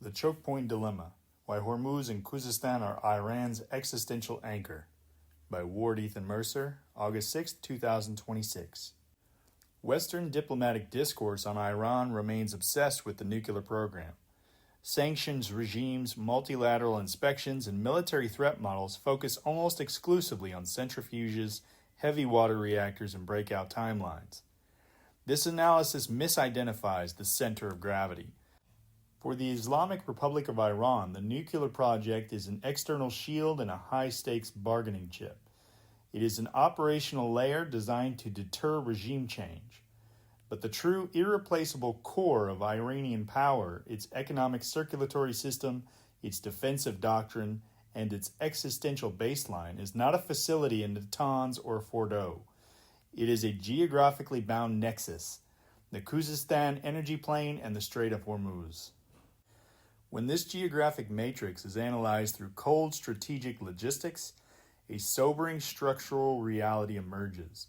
The Chokepoint Dilemma: Why Hormuz and Khuzestan Are Iran's Existential Anchor by Ward Ethan Mercer, August 6, 2026. Western diplomatic discourse on Iran remains obsessed with the nuclear program. Sanctions regimes, multilateral inspections, and military threat models focus almost exclusively on centrifuges, heavy water reactors, and breakout timelines. This analysis misidentifies the center of gravity. For the Islamic Republic of Iran, the nuclear project is an external shield and a high-stakes bargaining chip. It is an operational layer designed to deter regime change. But the true irreplaceable core of Iranian power, its economic circulatory system, its defensive doctrine, and its existential baseline is not a facility in Natanz or Fordow. It is a geographically bound nexus, the Khuzestan energy plain and the Strait of Hormuz. When this geographic matrix is analyzed through cold strategic logistics, a sobering structural reality emerges.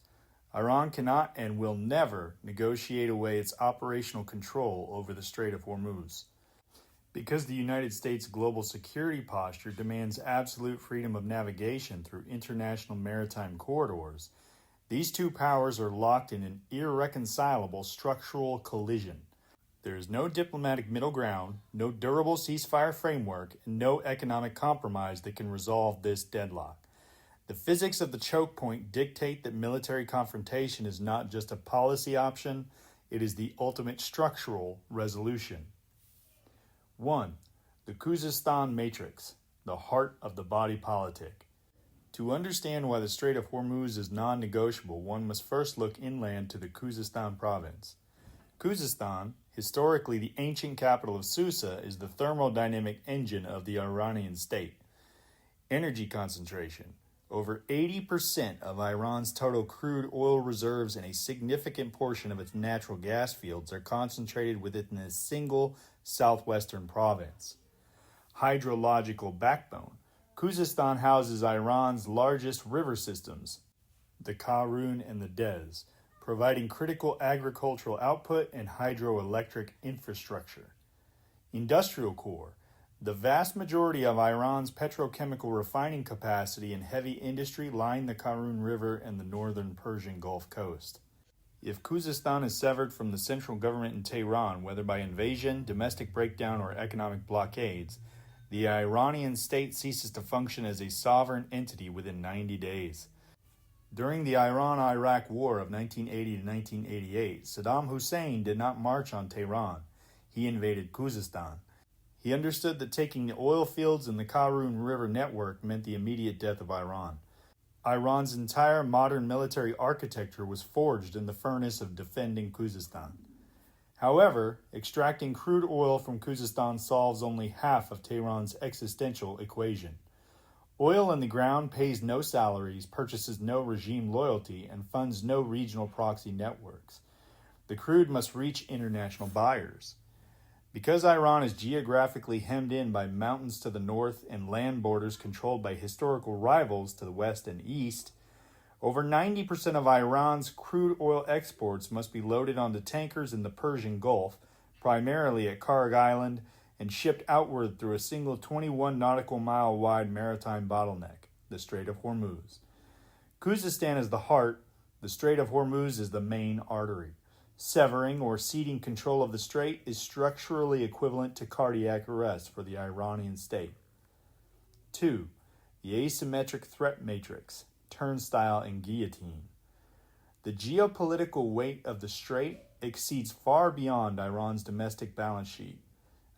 Iran cannot and will never negotiate away its operational control over the Strait of Hormuz. Because the United States' global security posture demands absolute freedom of navigation through international maritime corridors, these two powers are locked in an irreconcilable structural collision. There is no diplomatic middle ground, no durable ceasefire framework, and no economic compromise that can resolve this deadlock. The physics of the choke point dictate that military confrontation is not just a policy option, it is the ultimate structural resolution. 1. The Khuzestan Matrix, the heart of the body politic. To understand why the Strait of Hormuz is non-negotiable, one must first look inland to the Khuzestan province. Khuzestan, historically the ancient capital of Susa, is the thermodynamic engine of the Iranian state. Energy concentration. Over 80% of Iran's total crude oil reserves and a significant portion of its natural gas fields are concentrated within a single southwestern province. Hydrological backbone. Khuzestan houses Iran's largest river systems, the Karun and the Des, providing critical agricultural output and hydroelectric infrastructure. Industrial core. The vast majority of Iran's petrochemical refining capacity and heavy industry line the Karun River and the northern Persian Gulf Coast. If Khuzestan is severed from the central government in Tehran, whether by invasion, domestic breakdown, or economic blockades, the Iranian state ceases to function as a sovereign entity within 90 days. During the Iran-Iraq War of 1980 to 1988, Saddam Hussein did not march on Tehran. He invaded Khuzestan. He understood that taking the oil fields and the Karun River network meant the immediate death of Iran. Iran's entire modern military architecture was forged in the furnace of defending Khuzestan. However, extracting crude oil from Khuzestan solves only half of Tehran's existential equation. Oil in the ground pays no salaries, purchases no regime loyalty, and funds no regional proxy networks. The crude must reach international buyers. Because Iran is geographically hemmed in by mountains to the north and land borders controlled by historical rivals to the west and east, over 90% of Iran's crude oil exports must be loaded onto tankers in the Persian Gulf, primarily at Karg Island, and shipped outward through a single 21 nautical mile wide maritime bottleneck, the Strait of Hormuz. Khuzestan is the heart, the Strait of Hormuz is the main artery. Severing or ceding control of the strait is structurally equivalent to cardiac arrest for the Iranian state. 2. The asymmetric threat matrix, turnstile and guillotine. The geopolitical weight of the strait exceeds far beyond Iran's domestic balance sheet.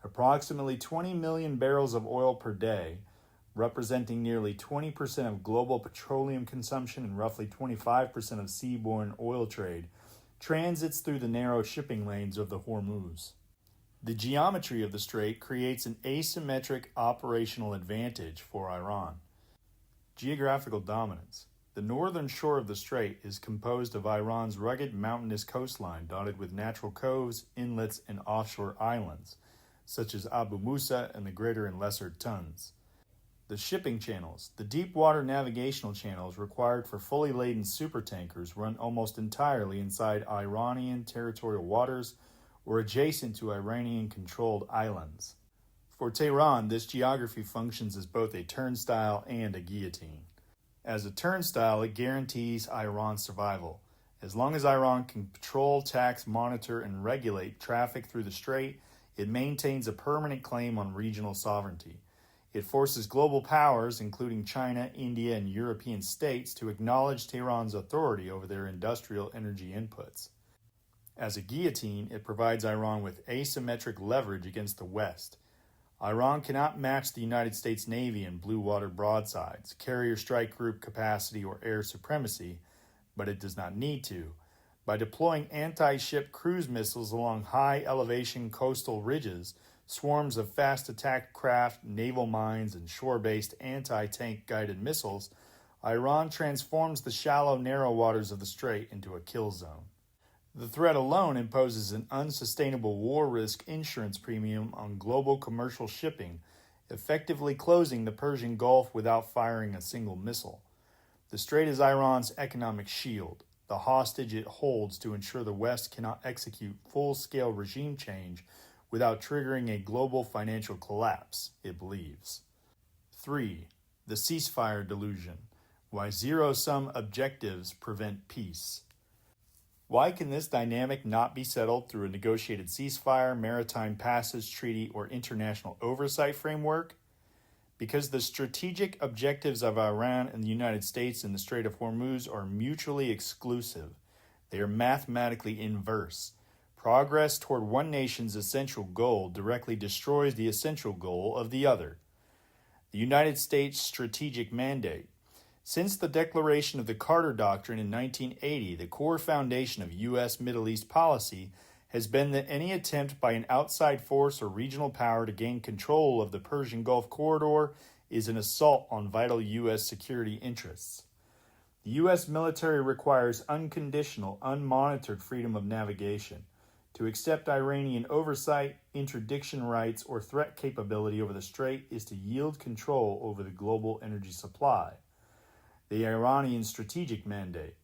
Approximately 20 million barrels of oil per day, representing nearly 20% of global petroleum consumption and roughly 25% of seaborne oil trade, transits through the narrow shipping lanes of the Hormuz. The geometry of the strait creates an asymmetric operational advantage for Iran. Geographical dominance. The northern shore of the strait is composed of Iran's rugged mountainous coastline dotted with natural coves, inlets, and offshore islands, such as Abu Musa and the Greater and Lesser Tons. The shipping channels, the deep water navigational channels required for fully laden supertankers, run almost entirely inside Iranian territorial waters or adjacent to Iranian-controlled islands. For Tehran, this geography functions as both a turnstile and a guillotine. As a turnstile, it guarantees Iran's survival. As long as Iran can control, tax, monitor, and regulate traffic through the strait, it maintains a permanent claim on regional sovereignty. It forces global powers, including China, India, and European states, to acknowledge Tehran's authority over their industrial energy inputs. As a guillotine, it provides Iran with asymmetric leverage against the West. Iran cannot match the United States Navy in blue water broadsides, carrier strike group capacity, or air supremacy, but it does not need to. By deploying anti-ship cruise missiles along high-elevation coastal ridges, swarms of fast attack craft, naval mines, and shore-based anti-tank guided missiles, Iran transforms the shallow, narrow waters of the strait into a kill zone. The threat alone imposes an unsustainable war risk insurance premium on global commercial shipping, effectively closing the Persian Gulf without firing a single missile. The strait is Iran's economic shield, the hostage it holds to ensure the West cannot execute full-scale regime change without triggering a global financial collapse, it believes. 3. The ceasefire delusion. Why zero-sum objectives prevent peace. Why can this dynamic not be settled through a negotiated ceasefire, maritime passage treaty, or international oversight framework? Because the strategic objectives of Iran and the United States in the Strait of Hormuz are mutually exclusive. They are mathematically inverse. Progress toward one nation's essential goal directly destroys the essential goal of the other. The United States strategic mandate. Since the declaration of the Carter Doctrine in 1980, the core foundation of U.S. Middle East policy has been that any attempt by an outside force or regional power to gain control of the Persian Gulf corridor is an assault on vital U.S. security interests. The U.S. military requires unconditional, unmonitored freedom of navigation. To accept Iranian oversight, interdiction rights, or threat capability over the strait is to yield control over the global energy supply. The Iranian strategic mandate.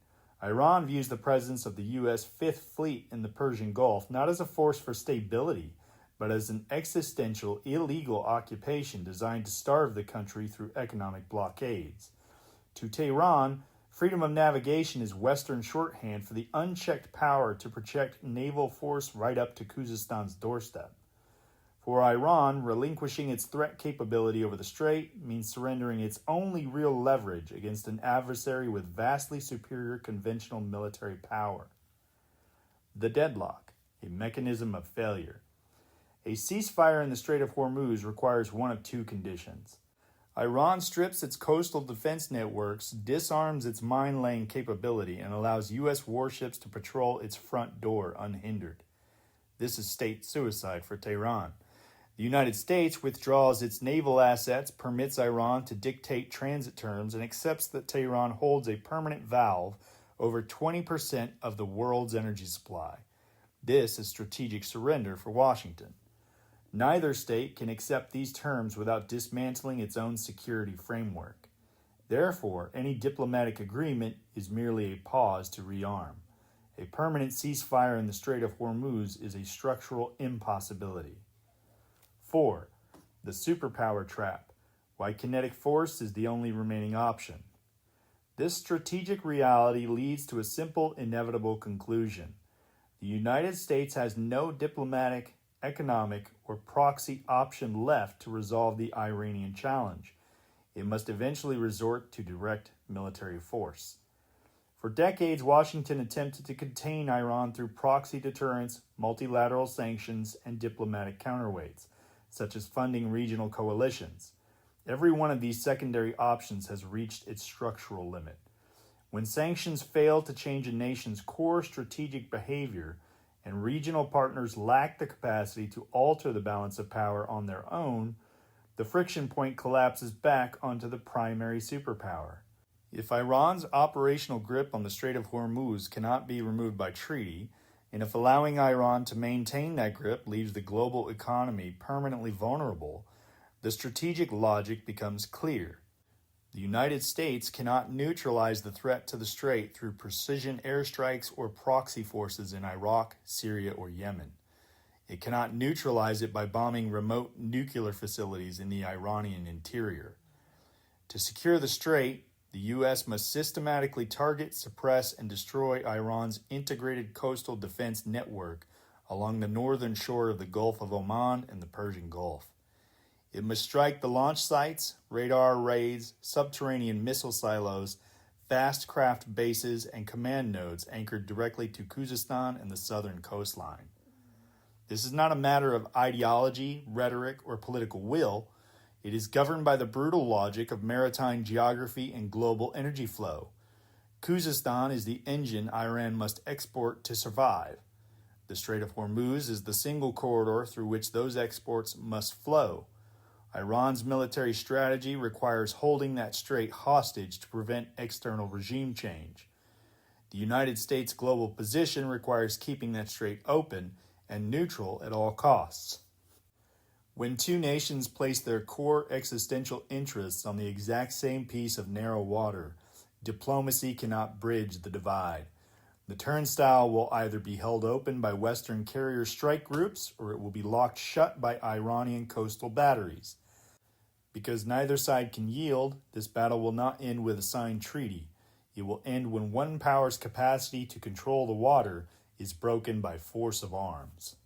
Iran views the presence of the U.S. Fifth Fleet in the Persian Gulf not as a force for stability, but as an existential, illegal occupation designed to starve the country through economic blockades. To Tehran, freedom of navigation is Western shorthand for the unchecked power to project naval force right up to Khuzestan's doorstep. For Iran, relinquishing its threat capability over the strait means surrendering its only real leverage against an adversary with vastly superior conventional military power. The deadlock, a mechanism of failure. A ceasefire in the Strait of Hormuz requires one of two conditions. Iran strips its coastal defense networks, disarms its mine-laying capability, and allows U.S. warships to patrol its front door unhindered. This is state suicide for Tehran. The United States withdraws its naval assets, permits Iran to dictate transit terms, and accepts that Tehran holds a permanent valve over 20% of the world's energy supply. This is strategic surrender for Washington. Neither state can accept these terms without dismantling its own security framework. Therefore, any diplomatic agreement is merely a pause to rearm. A permanent ceasefire in the Strait of Hormuz is a structural impossibility. 4. The superpower trap. Why kinetic force is the only remaining option. This strategic reality leads to a simple, inevitable conclusion. The United States has no diplomatic, economic, or proxy option left to resolve the Iranian challenge. It must eventually resort to direct military force. For decades, Washington attempted to contain Iran through proxy deterrence, multilateral sanctions, and diplomatic counterweights, such as funding regional coalitions. Every one of these secondary options has reached its structural limit. When sanctions fail to change a nation's core strategic behavior, and regional partners lack the capacity to alter the balance of power on their own, the friction point collapses back onto the primary superpower. If Iran's operational grip on the Strait of Hormuz cannot be removed by treaty, and if allowing Iran to maintain that grip leaves the global economy permanently vulnerable, the strategic logic becomes clear. The United States cannot neutralize the threat to the strait through precision airstrikes or proxy forces in Iraq, Syria, or Yemen. It cannot neutralize it by bombing remote nuclear facilities in the Iranian interior. To secure the strait, the U.S. must systematically target, suppress, and destroy Iran's integrated coastal defense network along the northern shore of the Gulf of Oman and the Persian Gulf. It must strike the launch sites, radar arrays, subterranean missile silos, fast craft bases, and command nodes anchored directly to Khuzestan and the southern coastline. This is not a matter of ideology, rhetoric, or political will. It is governed by the brutal logic of maritime geography and global energy flow. Khuzestan is the engine Iran must export to survive. The Strait of Hormuz is the single corridor through which those exports must flow. Iran's military strategy requires holding that strait hostage to prevent external regime change. The United States' global position requires keeping that strait open and neutral at all costs. When two nations place their core existential interests on the exact same piece of narrow water, diplomacy cannot bridge the divide. The turnstile will either be held open by Western carrier strike groups or it will be locked shut by Iranian coastal batteries. Because neither side can yield, this battle will not end with a signed treaty. It will end when one power's capacity to control the water is broken by force of arms.